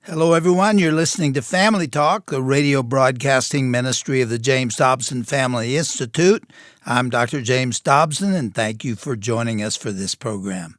Hello, everyone. You're listening to Family Talk, the radio broadcasting ministry of the James Dobson Family Institute. I'm Dr. James Dobson, and thank you for joining us for this program.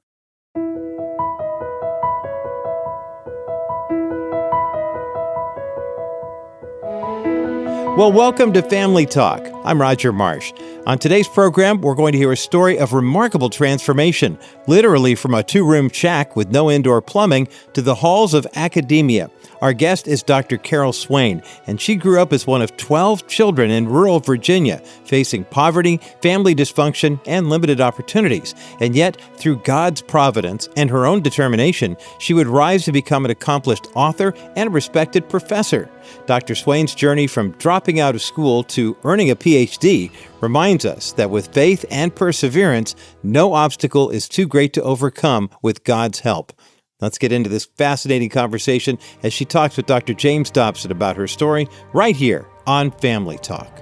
Well, welcome to Family Talk. I'm Roger Marsh. On today's program, we're going to hear a story of remarkable transformation, literally from a two-room shack with no indoor plumbing to the halls of academia. Our guest is Dr. Carol Swain, and she grew up as one of 12 children in rural Virginia, facing poverty, family dysfunction, and limited opportunities. And yet, through God's providence and her own determination, she would rise to become an accomplished author and a respected professor. Dr. Swain's journey from dropping out of school to earning a Ph.D. reminds us that with faith and perseverance, no obstacle is too great to overcome with God's help. Let's get into this fascinating conversation as she talks with Dr. James Dobson about her story right here on Family Talk.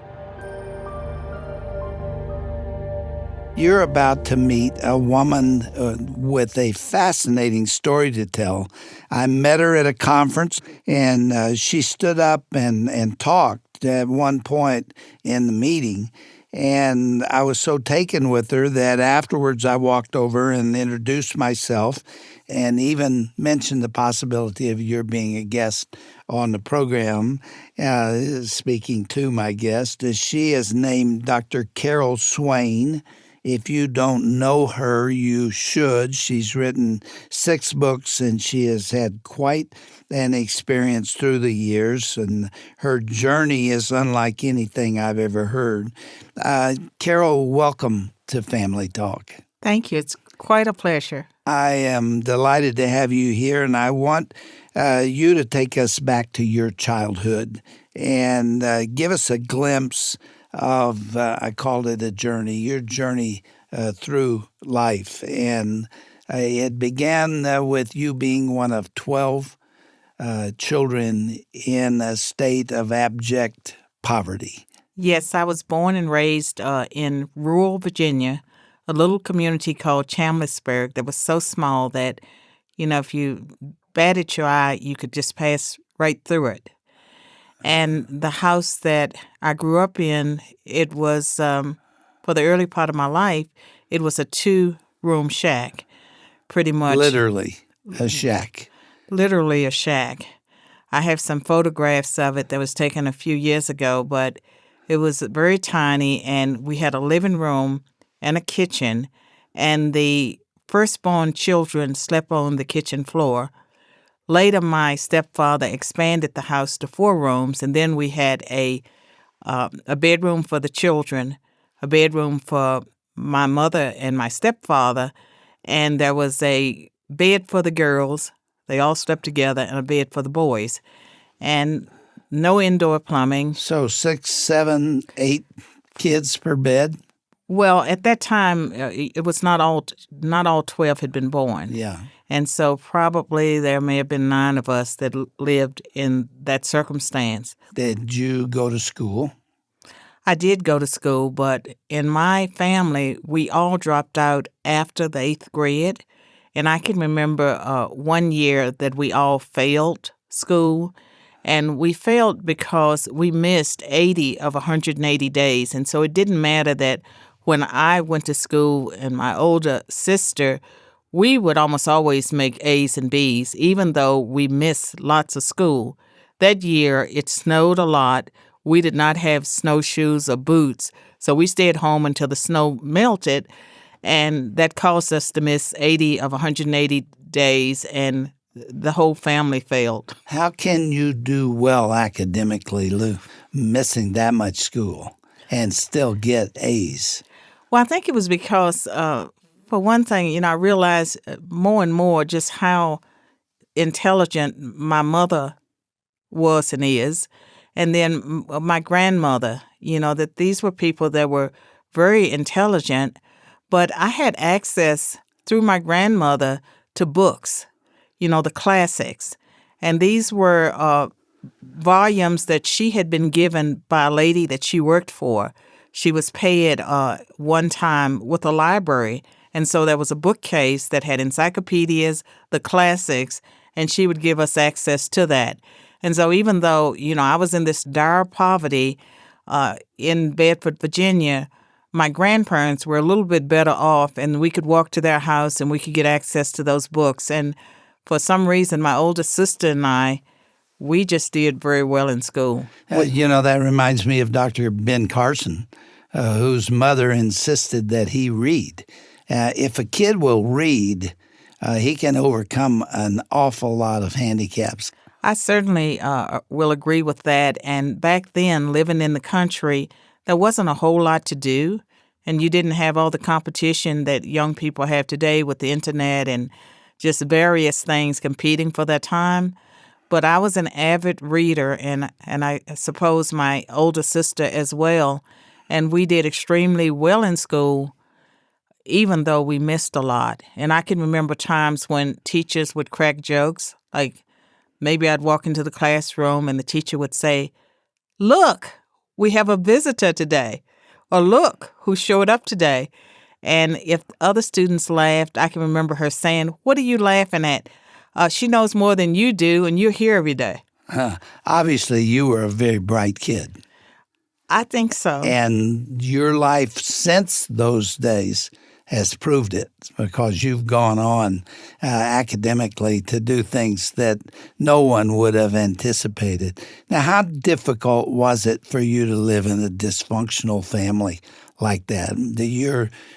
You're about to meet a woman with a fascinating story to tell. I met her at a conference, and she stood up and talked at one point in the meeting. And I was so taken with her that afterwards I walked over and introduced myself and even mentioned the possibility of your being a guest on the program. Speaking to my guest, she is named Dr. Carol Swain. If you don't know her, you should. She's written 6 books, and she has had quite an experience through the years, and her journey is unlike anything I've ever heard. Carol, welcome to Family Talk. Thank you. It's quite a pleasure. I am delighted to have you here, and I want you to take us back to your childhood and give us a glimpse of, I called it a journey, your journey through life. And it began with you being one of 12 children in a state of abject poverty. Yes, I was born and raised in rural Virginia, a little community called Chamblissburg that was so small that, if you batted your eye, you could just pass right through it. And the house that I grew up in, it was, for the early part of my life, it was a 2-room shack, pretty much. Literally a shack. Literally a shack. I have some photographs of it that was taken a few years ago, but it was very tiny, and we had a living room and a kitchen, and the firstborn children slept on the kitchen floor. Later, my stepfather expanded the house to 4 rooms, and then we had a bedroom for the children, a bedroom for my mother and my stepfather, and there was a bed for the girls. They all slept together, and a bed for the boys, and no indoor plumbing. So 6, 7, 8 kids per bed? Well, at that time, it was not all 12 had been born. Yeah. And so probably there may have been 9 of us that lived in that circumstance. Did you go to school? I did go to school, but in my family, we all dropped out after the 8th grade. And I can remember one year that we all failed school. And we failed because we missed 80 of 180 days. And so it didn't matter that when I went to school and my older sister, we would almost always make A's and B's, even though we missed lots of school. That year, it snowed a lot. We did not have snowshoes or boots, so we stayed home until the snow melted, and that caused us to miss 80 of 180 days, and the whole family failed. How can you do well academically, Lou, missing that much school and still get A's? Well, I think it was because, for one thing, I realized more and more just how intelligent my mother was and is, and then my grandmother, that these were people that were very intelligent, but I had access through my grandmother to books, the classics. And these were volumes that she had been given by a lady that she worked for. She was paid one time with a library. And so there was a bookcase that had encyclopedias, the classics, and she would give us access to that. And so even though, I was in this dire poverty in Bedford, Virginia, my grandparents were a little bit better off, and we could walk to their house and we could get access to those books. And for some reason, my older sister and I, we just did very well in school. That reminds me of Dr. Ben Carson, whose mother insisted that he read. If a kid will read, he can overcome an awful lot of handicaps. I certainly will agree with that. And back then, living in the country, there wasn't a whole lot to do, and you didn't have all the competition that young people have today with the internet and just various things competing for their time. But I was an avid reader, and I suppose my older sister as well, and we did extremely well in school, even though we missed a lot. And I can remember times when teachers would crack jokes, like maybe I'd walk into the classroom and the teacher would say, "Look, we have a visitor today," or "Look, who showed up today." And if other students laughed, I can remember her saying, "What are you laughing at? She knows more than you do, and you're here every day." Obviously, you were a very bright kid. I think so. And your life since those days has proved it, because you've gone on academically to do things that no one would have anticipated. Now, how difficult was it for you to live in a dysfunctional family like that?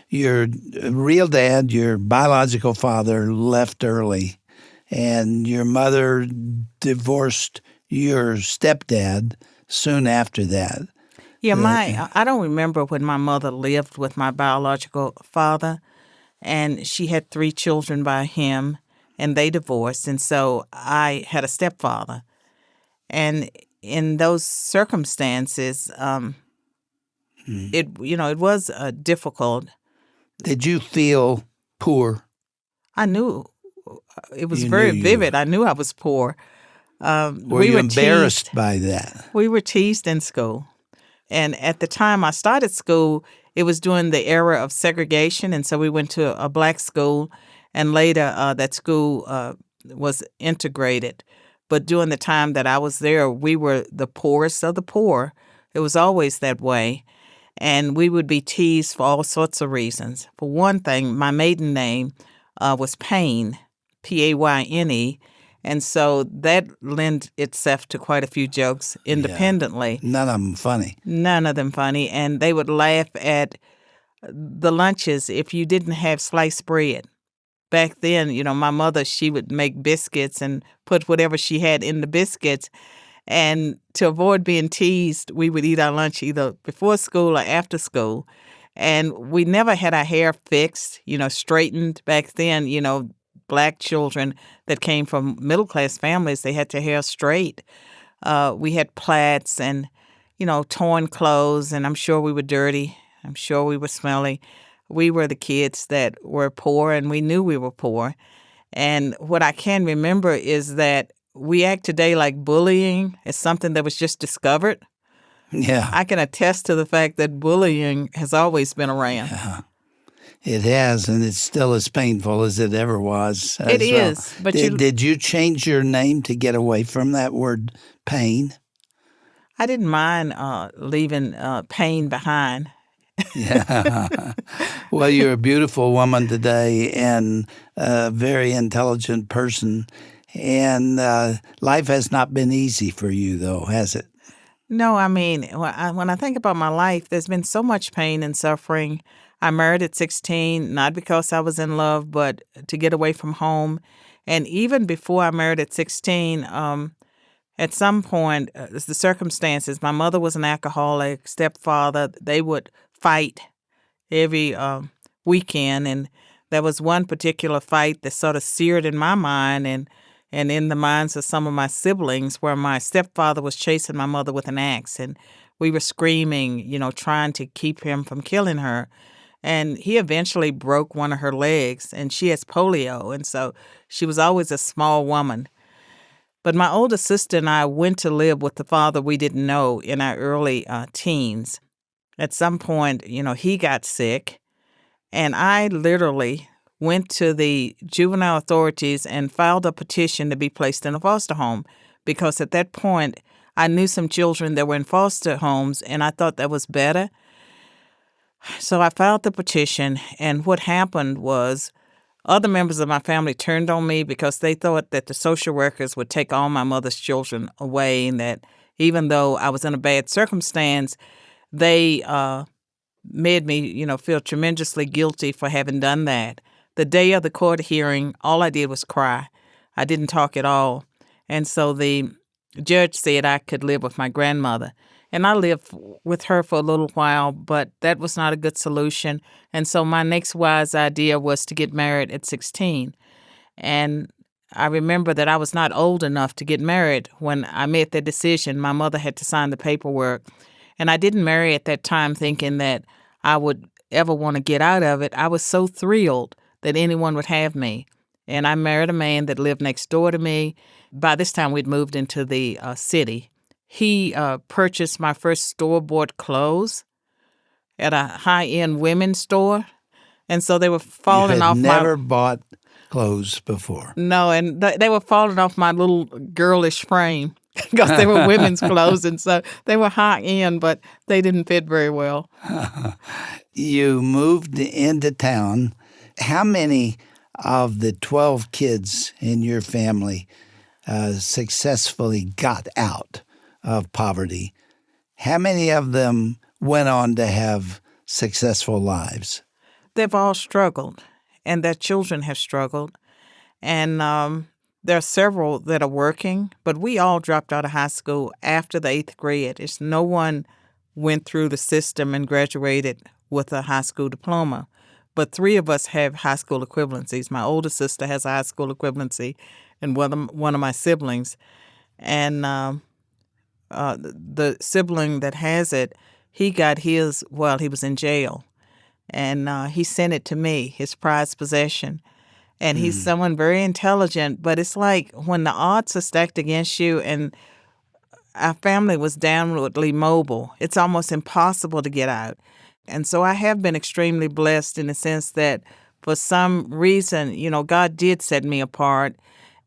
Your real dad, your biological father, left early, and your mother divorced your stepdad soon after that. Yeah, I don't remember when my mother lived with my biological father, and she had 3 children by him, and they divorced, and so I had a stepfather. And in those circumstances, it was difficult. Did you feel poor? I knew it was You very knew you vivid. I knew I was poor. Were you embarrassed by that? We were teased in school. And at the time I started school, it was during the era of segregation, and so we went to a black school, and later that school was integrated. But during the time that I was there, we were the poorest of the poor. It was always that way. And we would be teased for all sorts of reasons. For one thing, my maiden name was Payne, Payne, and so that lent itself to quite a few jokes independently. Yeah. None of them funny. None of them funny. And they would laugh at the lunches if you didn't have sliced bread. Back then, my mother, she would make biscuits and put whatever she had in the biscuits. And to avoid being teased, we would eat our lunch either before school or after school. And we never had our hair fixed, straightened. Back then, black children that came from middle-class families, they had their hair straight. We had plaits and, torn clothes, and I'm sure we were dirty. I'm sure we were smelly. We were the kids that were poor, and we knew we were poor. And what I can remember is that we act today like bullying is something that was just discovered. Yeah. I can attest to the fact that bullying has always been around. Yeah. It has, and it's still as painful as it ever was. It is. But did you change your name to get away from that word pain? I didn't mind leaving pain behind. Yeah. Well, you're a beautiful woman today and a very intelligent person. And life has not been easy for you, though, has it? No, I mean, when I think about my life, there's been so much pain and suffering. I married at 16, not because I was in love, but to get away from home. And even before I married at 16, at some point, the circumstances, my mother was an alcoholic, stepfather, they would fight every weekend. And there was one particular fight that sort of seared in my mind and in the minds of some of my siblings, where my stepfather was chasing my mother with an axe. And we were screaming, trying to keep him from killing her. And he eventually broke one of her legs, and she has polio. And so she was always a small woman. But my older sister and I went to live with the father we didn't know in our early teens. At some point, he got sick, and I literally went to the juvenile authorities and filed a petition to be placed in a foster home, because at that point I knew some children that were in foster homes, and I thought that was better. So I filed the petition, and what happened was other members of my family turned on me because they thought that the social workers would take all my mother's children away, and that even though I was in a bad circumstance, they made me, feel tremendously guilty for having done that. The day of the court hearing, all I did was cry. I didn't talk at all. And so the judge said I could live with my grandmother. And I lived with her for a little while, but that was not a good solution. And so my next wise idea was to get married at 16. And I remember that I was not old enough to get married when I made that decision. My mother had to sign the paperwork. And I didn't marry at that time thinking that I would ever want to get out of it. I was so thrilled that anyone would have me. And I married a man that lived next door to me. By this time, we'd moved into the city. He purchased my first store-bought clothes at a high-end women's store. And so they were falling off my... You had never bought clothes before. No, and they were falling off my little girlish frame because they were women's clothes, and so they were high-end, but they didn't fit very well. You moved into town. How many of the 12 kids in your family successfully got out of poverty? How many of them went on to have successful lives? They've all struggled, and their children have struggled. And there are several that are working, but we all dropped out of high school after the 8th grade. No one went through the system and graduated with a high school diploma. But 3 of us have high school equivalencies. My older sister has a high school equivalency, and one of my siblings. And the sibling that has it, he got his while he was in jail. And he sent it to me, his prized possession. And he's someone very intelligent, but it's like when the odds are stacked against you, and our family was downwardly mobile, it's almost impossible to get out. And so I have been extremely blessed in the sense that for some reason, God did set me apart,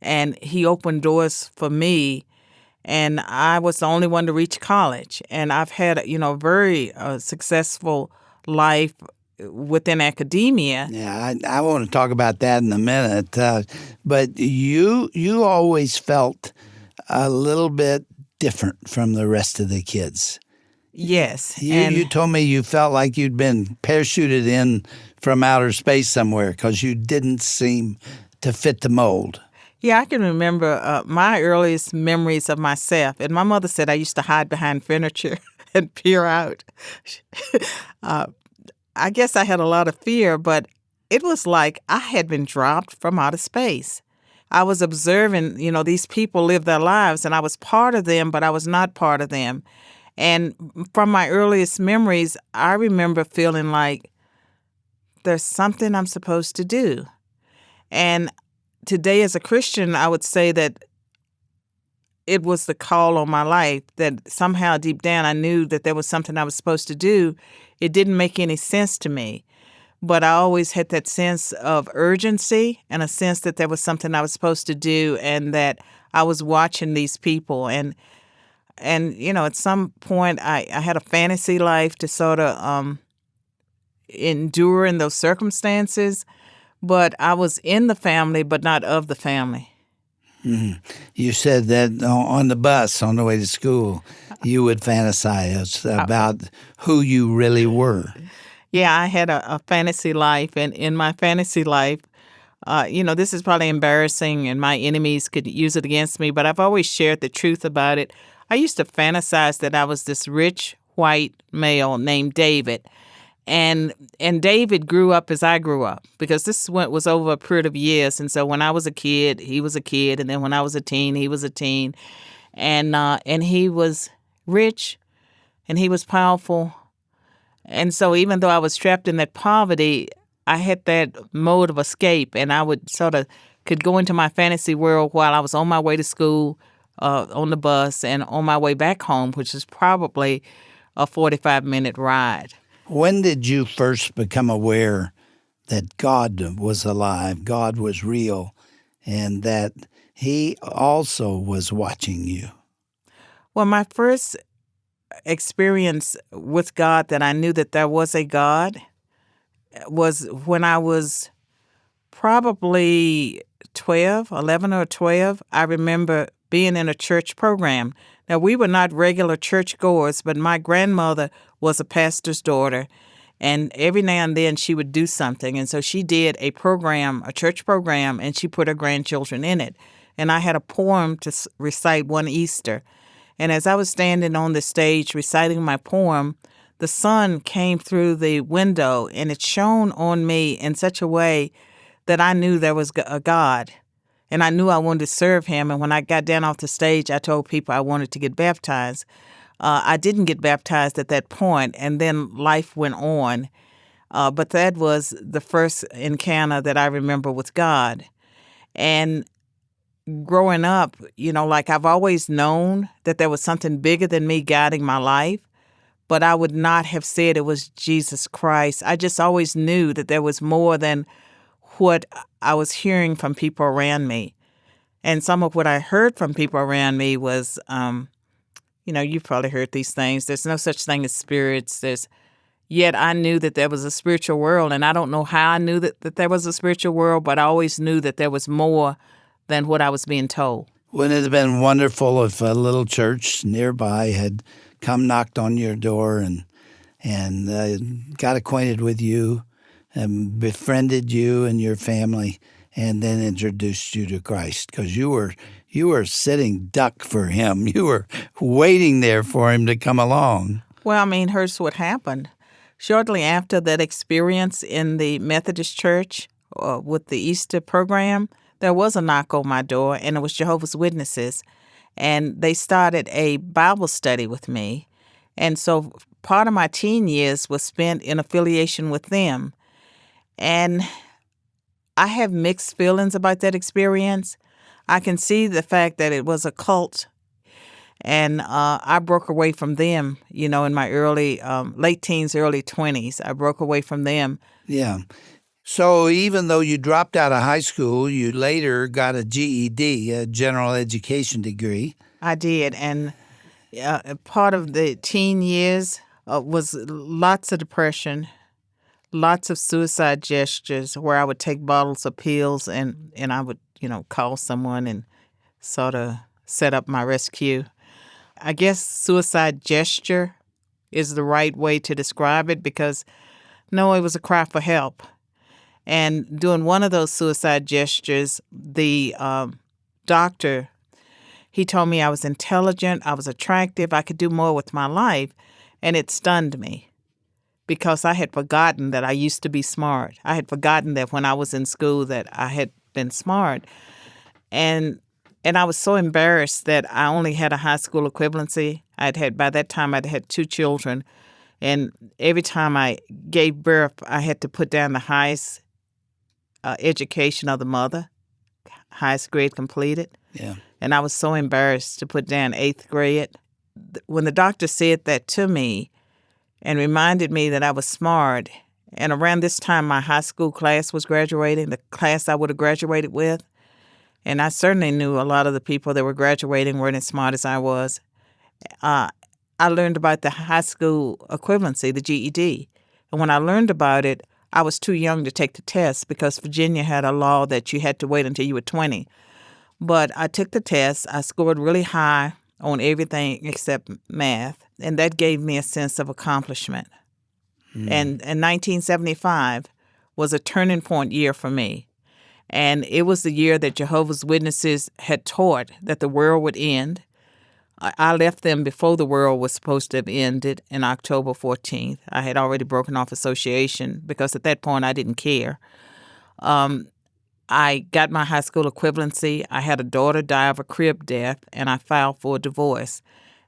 and he opened doors for me, and I was the only one to reach college. And I've had, a very successful life within academia. Yeah, I want to talk about that in a minute. But you always felt a little bit different from the rest of the kids. Yes. You told me you felt like you'd been parachuted in from outer space somewhere because you didn't seem to fit the mold. Yeah, I can remember my earliest memories of myself. And my mother said I used to hide behind furniture and peer out. I guess I had a lot of fear, but it was like I had been dropped from outer space. I was observing, these people live their lives, and I was part of them, but I was not part of them. And from my earliest memories, I remember feeling like there's something I'm supposed to do. And today as a Christian, I would say that it was the call on my life, that somehow deep down I knew that there was something I was supposed to do. It didn't make any sense to me, but I always had that sense of urgency and a sense that there was something I was supposed to do, and that I was watching these people. And at some point I had a fantasy life to sort of endure in those circumstances, but I was in the family but not of the family. Mm-hmm. You said that on the bus on the way to school, you would fantasize about who you really were. Yeah, I had a fantasy life, and in my fantasy life, this is probably embarrassing, and my enemies could use it against me, but I've always shared the truth about it. I used to fantasize that I was this rich white male named David, and David grew up as I grew up, because this was over a period of years. And so when I was a kid, he was a kid, and then when I was a teen, he was a teen, and he was rich, and he was powerful. And so even though I was trapped in that poverty, I had that mode of escape, and I would could go into my fantasy world while I was on my way to school, on the bus, and on my way back home, which is probably a 45-minute ride. When did you first become aware that God was alive, God was real, and that He also was watching you? Well, my first experience with God that I knew that there was a God was when I was probably 12, 11 or 12. I remember being in a church program. Now, we were not regular churchgoers, but my grandmother was a pastor's daughter, and every now and then she would do something. And so she did a program, a church program, and she put her grandchildren in it. And I had a poem to recite one Easter. And as I was standing on the stage reciting my poem, the sun came through the window and it shone on me in such a way that I knew there was a God. And I knew I wanted to serve him. And when I got down off the stage, I told people I wanted to get baptized. I didn't get baptized at that point, and then life went on. But that was the first encounter that I remember with God. And growing up, like I've always known that there was something bigger than me guiding my life, but I would not have said it was Jesus Christ. I just always knew that there was more than what I was hearing from people around me. And some of what I heard from people around me was, you've probably heard these things. There's no such thing as spirits. Yet I knew that there was a spiritual world, and I don't know how I knew that there was a spiritual world, but I always knew that there was more than what I was being told. Wouldn't it have been wonderful if a little church nearby had come knocked on your door and got acquainted with you and befriended you and your family and then introduced you to Christ? Because you were sitting duck for him. You were waiting there for him to come along. Well, here's what happened. Shortly after that experience in the Methodist Church with the Easter program, there was a knock on my door, and it was Jehovah's Witnesses. And they started a Bible study with me. And so part of my teen years was spent in affiliation with them. And I have mixed feelings about that experience. I can see the fact that it was a cult. And I broke away from them, in my late teens, early 20s. I broke away from them. Yeah. So even though you dropped out of high school, you later got a GED, a general education degree. I did. And part of the teen years was lots of depression, lots of suicide gestures where I would take bottles of pills and I would, call someone and sort of set up my rescue. I guess suicide gesture is the right way to describe it because, no, it was a cry for help. And doing one of those suicide gestures, the doctor, he told me I was intelligent, I was attractive, I could do more with my life, and it stunned me because I had forgotten that I used to be smart. I had forgotten that when I was in school that I had been smart. And I was so embarrassed that I only had a high school equivalency. By that time, I'd had 2 children. And every time I gave birth, I had to put down the highest education of the mother, highest grade completed. Yeah. And I was so embarrassed to put down 8th grade. When the doctor said that to me and reminded me that I was smart, and around this time my high school class was graduating, the class I would have graduated with, and I certainly knew a lot of the people that were graduating weren't as smart as I was. I learned about the high school equivalency, the GED. And when I learned about it, I was too young to take the test because Virginia had a law that you had to wait until you were 20. But I took the test. I scored really high on everything except math, and that gave me a sense of accomplishment. And 1975 was a turning point year for me. And it was the year that Jehovah's Witnesses had taught that the world would end. I left them before the world was supposed to have ended in October 14th. I had already broken off association because at that point I didn't care. I got my high school equivalency. I had a daughter die of a crib death, and I filed for a divorce.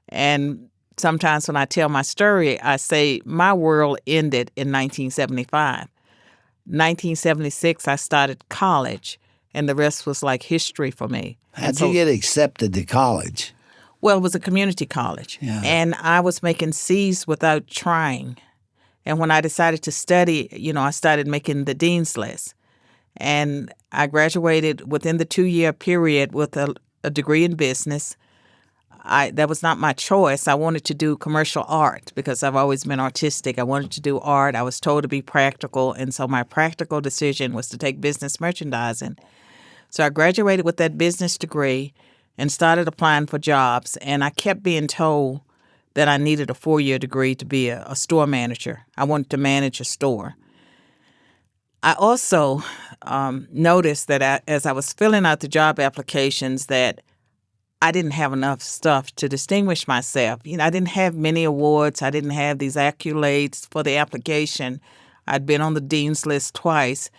And sometimes when I tell my story, I say my world ended in 1975. 1976, I started college, and the rest was like history for me. How'd you get accepted to college? Well, it was a community college, Yeah. and I was making C's without trying. And when I decided to study, I started making the dean's list. And I graduated within the 2-year period with a degree in business. That was not my choice. I wanted to do commercial art because I've always been artistic. I wanted to do art. I was told to be practical, and so my practical decision was to take business merchandising. So I graduated with that business degree and started applying for jobs, and I kept being told that I needed a 4-year degree to be a store manager. I wanted to manage a store. I also noticed that as I was filling out the job applications that I didn't have enough stuff to distinguish myself. I didn't have many awards. I didn't have these accolades for the application. I'd been on the dean's list twice.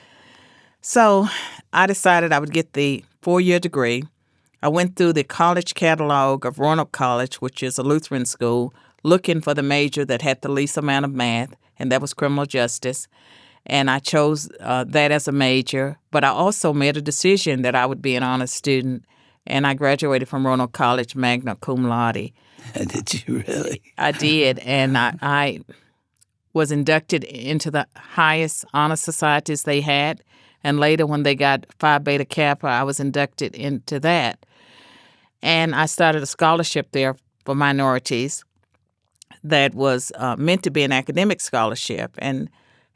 So I decided I would get the 4-year degree. I went through the college catalog of Roanoke College, which is a Lutheran school, looking for the major that had the least amount of math, and that was criminal justice. And I chose that as a major. But I also made a decision that I would be an honors student, and I graduated from Roanoke College magna cum laude. Did you really? I did, and I was inducted into the highest honor societies they had, and later when they got Phi Beta Kappa, I was inducted into that. And I started a scholarship there for minorities that was meant to be an academic scholarship, and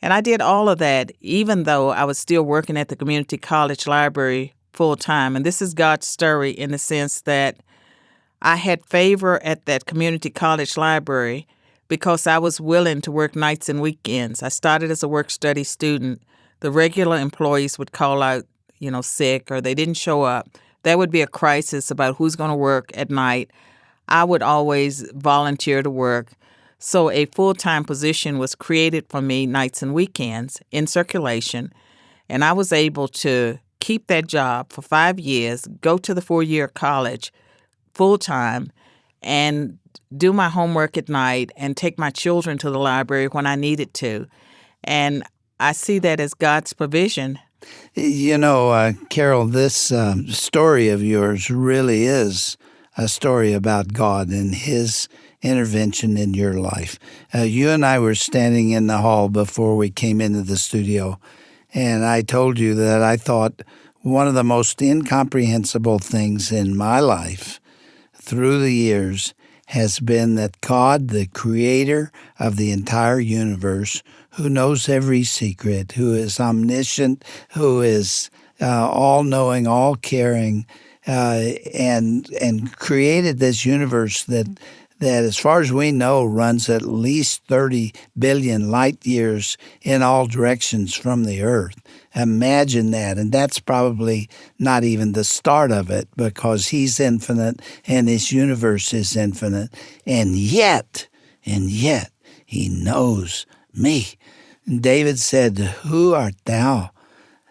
I did all of that even though I was still working at the community college library full-time. And this is God's story in the sense that I had favor at that community college library because I was willing to work nights and weekends. I started as a work-study student. The regular employees would call out, sick, or they didn't show up. There would be a crisis about who's going to work at night. I would always volunteer to work. So a full-time position was created for me nights and weekends in circulation, and I was able to keep that job for 5 years, go to the 4-year college full-time, and do my homework at night and take my children to the library when I needed to. And I see that as God's provision. Carol, this story of yours really is a story about God and His intervention in your life. You and I were standing in the hall before we came into the studio, and I told you that I thought one of the most incomprehensible things in my life through the years has been that God, the creator of the entire universe, who knows every secret, who is omniscient, who is all-knowing, all-caring, and created this universe that as far as we know runs at least 30 billion light years in all directions from the earth. Imagine that. And that's probably not even the start of it because He's infinite and His universe is infinite. And yet, He knows me. David said, "Who art thou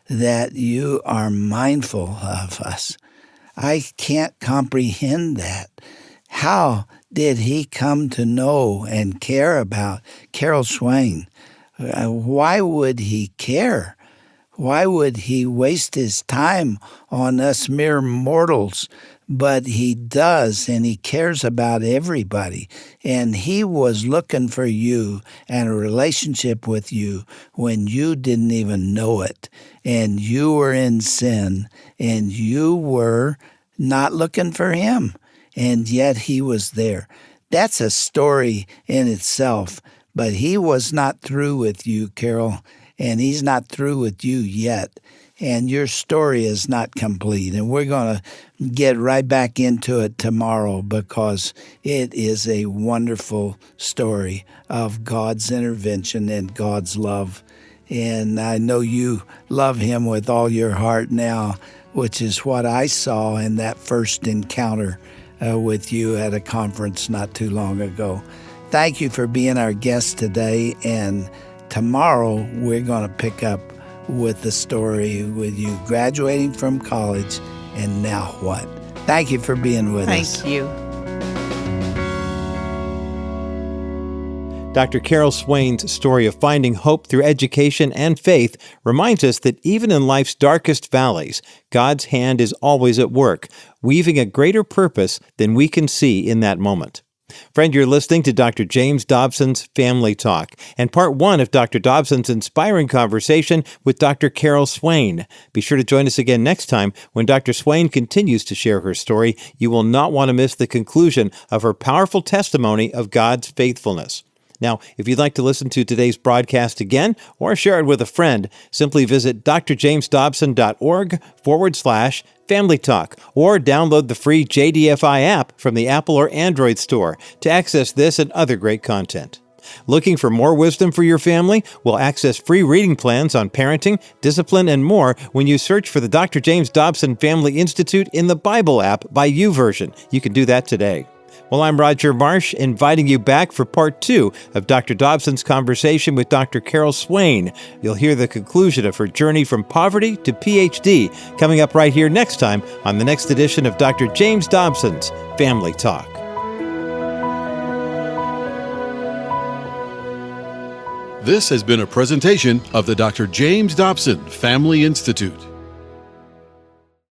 that you are mindful of us?" I can't comprehend that. How did He come to know and care about Carol Swain? Why would He care? Why would He waste His time on us mere mortals? But He does, and He cares about everybody. And He was looking for you and a relationship with you when you didn't even know it. And you were in sin, and you were not looking for Him. And yet He was there. That's a story in itself. But He was not through with you, Carol, and He's not through with you yet. And your story is not complete. And we're going to get right back into it tomorrow because it is a wonderful story of God's intervention and God's love. And I know you love Him with all your heart now, which is what I saw in that first encounter with you at a conference not too long ago. Thank you for being our guest today, and tomorrow we're going to pick up with the story with you graduating from college and now what. Thank you for being with us. Thank you. Dr. Carol Swain's story of finding hope through education and faith reminds us that even in life's darkest valleys, God's hand is always at work, weaving a greater purpose than we can see in that moment. Friend, you're listening to Dr. James Dobson's Family Talk and part one of Dr. Dobson's inspiring conversation with Dr. Carol Swain. Be sure to join us again next time when Dr. Swain continues to share her story. You will not want to miss the conclusion of her powerful testimony of God's faithfulness. Now, if you'd like to listen to today's broadcast again or share it with a friend, simply visit drjamesdobson.org/Family Talk or download the free JDFI app from the Apple or Android store to access this and other great content. Looking for more wisdom for your family? Well, access free reading plans on parenting, discipline, and more when you search for the Dr. James Dobson Family Institute in the Bible app by YouVersion. You can do that today. Well, I'm Roger Marsh, inviting you back for part two of Dr. Dobson's conversation with Dr. Carol Swain. You'll hear the conclusion of her journey from poverty to Ph.D. coming up right here next time on the next edition of Dr. James Dobson's Family Talk. This has been a presentation of the Dr. James Dobson Family Institute.